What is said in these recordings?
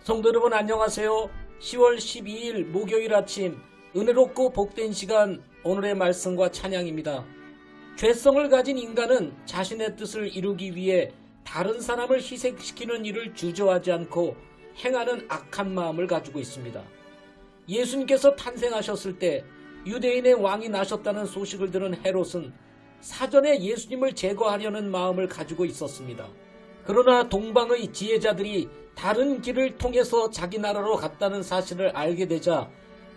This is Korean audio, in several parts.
성도 여러분 안녕하세요. 10월 12일 목요일 아침 은혜롭고 복된 시간 오늘의 말씀과 찬양입니다. 죄성을 가진 인간은 자신의 뜻을 이루기 위해 다른 사람을 희생시키는 일을 주저하지 않고 행하는 악한 마음을 가지고 있습니다. 예수님께서 탄생하셨을 때 유대인의 왕이 나셨다는 소식을 들은 헤롯은 사전에 예수님을 제거하려는 마음을 가지고 있었습니다. 그러나 동방의 지혜자들이 다른 길을 통해서 자기 나라로 갔다는 사실을 알게 되자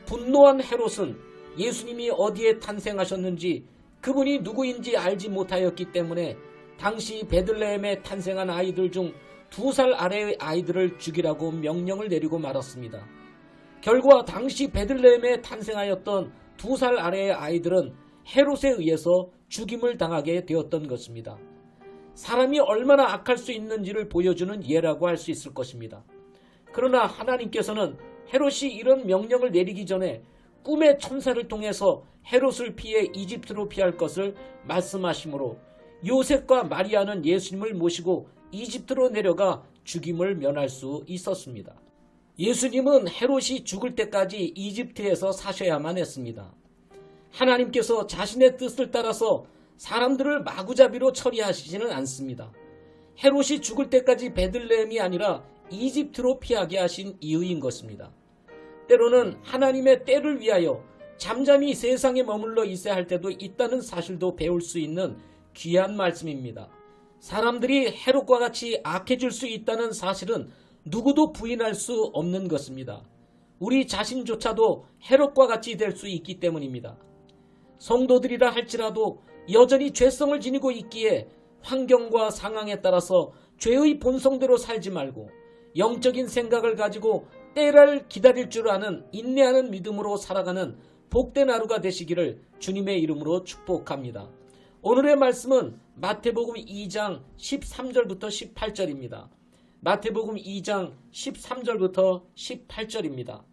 분노한 헤롯은 예수님이 어디에 탄생하셨는지 그분이 누구인지 알지 못하였기 때문에 당시 베들레헴에 탄생한 아이들 중 2살 아래의 아이들을 죽이라고 명령을 내리고 말았습니다. 결과 당시 베들레헴에 탄생하였던 2살 아래의 아이들은 헤롯에 의해서 죽임을 당하게 되었던 것입니다. 사람이 얼마나 악할 수 있는지를 보여주는 예라고 할 수 있을 것입니다. 그러나 하나님께서는 헤롯이 이런 명령을 내리기 전에 꿈의 천사를 통해서 헤롯을 피해 이집트로 피할 것을 말씀하시므로 요셉과 마리아는 예수님을 모시고 이집트로 내려가 죽임을 면할 수 있었습니다. 예수님은 헤롯이 죽을 때까지 이집트에서 사셔야만 했습니다. 하나님께서 자신의 뜻을 따라서 사람들을 마구잡이로 처리하시지는 않습니다. 헤롯이 죽을 때까지 베들레헴이 아니라 이집트로 피하게 하신 이유인 것입니다. 때로는 하나님의 때를 위하여 잠잠히 세상에 머물러 있어야 할 때도 있다는 사실도 배울 수 있는 귀한 말씀입니다. 사람들이 헤롯과 같이 악해질 수 있다는 사실은 누구도 부인할 수 없는 것입니다. 우리 자신조차도 헤롯과 같이 될 수 있기 때문입니다. 성도들이라 할지라도 여전히 죄성을 지니고 있기에 환경과 상황에 따라서 죄의 본성대로 살지 말고 영적인 생각을 가지고 때를 기다릴 줄 아는 인내하는 믿음으로 살아가는 복된 하루가 되시기를 주님의 이름으로 축복합니다. 오늘의 말씀은 마태복음 2장 13절부터 18절입니다. 마태복음 2장 13절부터 18절입니다.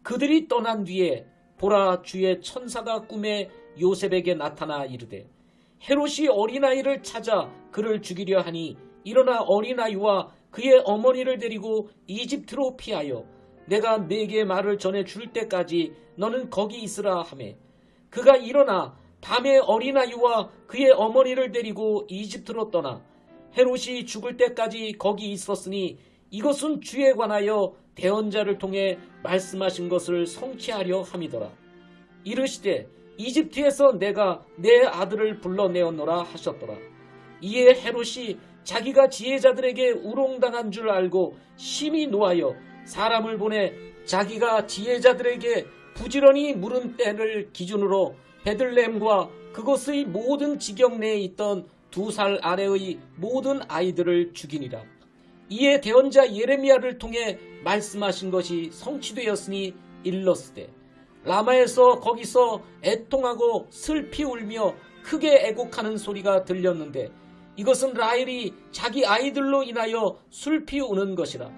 그들이 떠난 뒤에 보라, 주의 천사가 꿈에 요셉에게 나타나 이르되 헤롯이 어린아이를 찾아 그를 죽이려 하니 일어나 어린아이와 그의 어머니를 데리고 이집트로 피하여 내가 네게 말을 전해 줄 때까지 너는 거기 있으라 하매 그가 일어나 밤에 어린아이와 그의 어머니를 데리고 이집트로 떠나 헤롯이 죽을 때까지 거기 있었으니 이것은 주에 관하여 대언자를 통해 말씀하신 것을 성취하려 함이더라. 이르시되 이집트에서 내가 내 아들을 불러내었노라 하셨더라. 이에 헤롯이 자기가 지혜자들에게 우롱당한 줄 알고 심히 노하여 사람을 보내 자기가 지혜자들에게 부지런히 물은 때를 기준으로 베들레헴과 그곳의 모든 지경 내에 있던 2살 아래의 모든 아이들을 죽이니라. 이에 대언자 예레미야를 통해 말씀하신 것이 성취되었으니 일렀으되 라마에서 거기서 애통하고 슬피 울며 크게 애곡하는 소리가 들렸는데 이것은 라헬이 자기 아이들로 인하여 슬피 우는 것이라.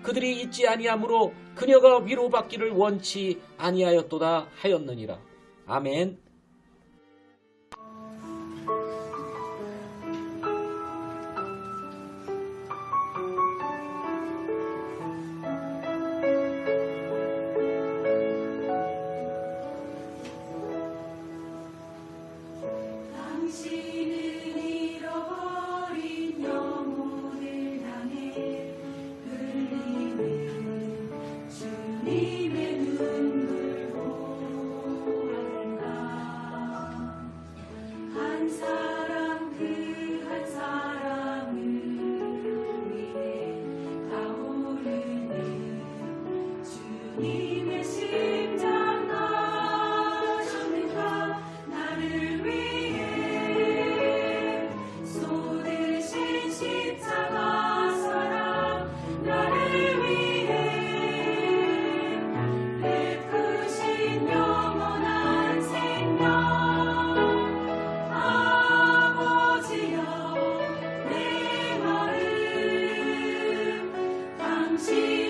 그들이 있지 아니하므로 그녀가 위로받기를 원치 아니하였도다 하였느니라. 아멘. 당신